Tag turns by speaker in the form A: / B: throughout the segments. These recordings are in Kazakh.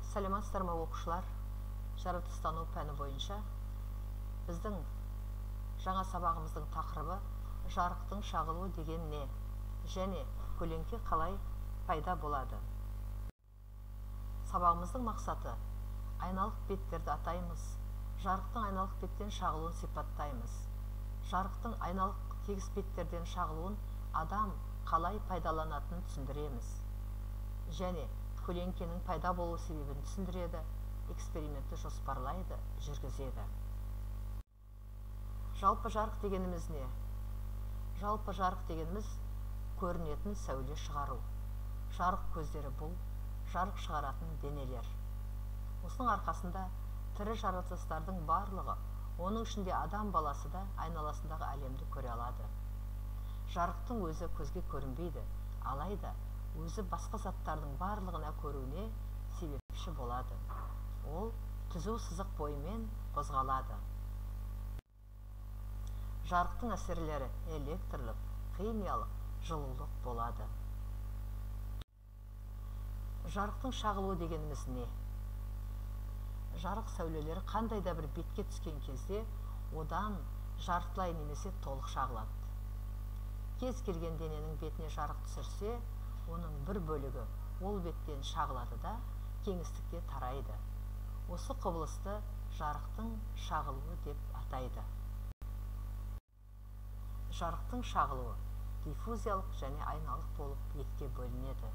A: Сәлеметсіздер ме оқушылар? Жаратылыстану пәні бойынша біздің жаңа сабағымыздың тақырыбы жарықтың шағылуы деген не және көлеңке қалай пайда болады. Сабағымыздың мақсаты айналық беттерді атаймыз, жарықтың айналық беттен шағылуын сипаттаймыз. Жарықтың айналық тегіс беттерден шағылуын адам қалай пайдаланатынын түсіндіреміз. Және көлеңкенің пайда болу себебін түсіндіреді, экспериментті жоспарлайды, жүргізеді. Жалпы жарық дегеніміз не? Жалпы жарық дегеніміз көрінетін сәуле шығару. Жарық көздері бұл жарық шығаратын денелер. Осының арқасында тірі жаратылыстардың барлығы, оның ішінде адам баласы да айналасындағы әлемді көре алады. Жарықтың өзі көзге көрінбейді, алайда өзі басқа заттардың барлығына көруіне себепші болады. Ол түзу сызық бойымен қозғалады. Жарықтың әсерлері электрлік, химиялық, жылулық болады. Жарықтың шағылуы дегеніміз не? Жарық сәулелері қандай да бір бетке түскен кезде одан жартылай немесе толық шағылады. Кез келген дененің бетіне жарық түсірсе, оның бір бөлігі ол беттен шағылады да кеңістікте тарайды. Осы құбылысты жарықтың шағылуы деп атайды. Жарықтың шағылуы диффузиялық және айналық болып екіге бөлінеді.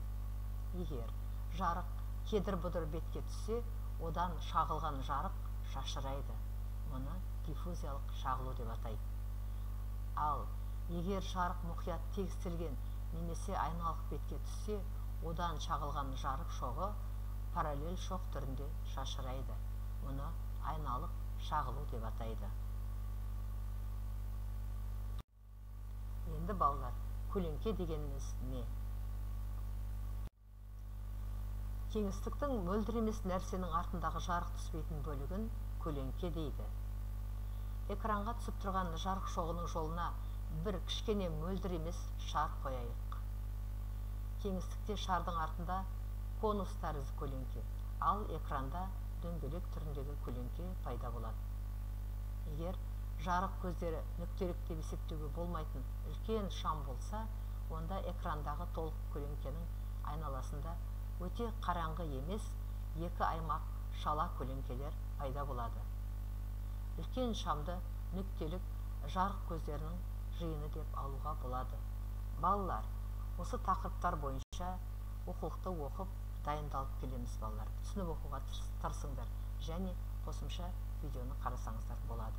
A: Егер жарық кедір-бұдыр бетке түссе, одан шағылған жарық шашырайды. Мұны диффузиялық шағылу деп атайды. Ал егер жарық мұқият тегістелген немесе айналық бетке түссе, одан шағылған жарық шоғы параллель шоқ түрінде шашырайды. Мұны айналық шағылу деп атайды. Енді балалар, көлеңке дегеніміз не? Кеңістіктің мөлдір емес нәрсенің артындағы жарық түспейтін бөлігін көлеңке дейді. Экранға түсіп тұрған жарық шоғының жолына бір кішкене мөлдір емес шар қояйық. Кеңістікте шардың артында конус тәрізді көлеңке, ал экранда дөңгелек түріндегі көлеңке пайда болады. Егер жарық көздері нүктелік деп есептеуге болмайтын үлкен шам болса, онда экрандағы толық көлеңкенің айналасында өте қараңғы емес екі аймақ шала көлеңкелер пайда болады. Үлкен шамды нүктелік жарық көздерінің жиыны деп алуға болады. Балалар, осы тақырыптар бойынша оқулықты оқып дайындалып келеміз балалар. Түсініп оқуға тырысыңдар және қосымша видеоны қарасаңыздар болады.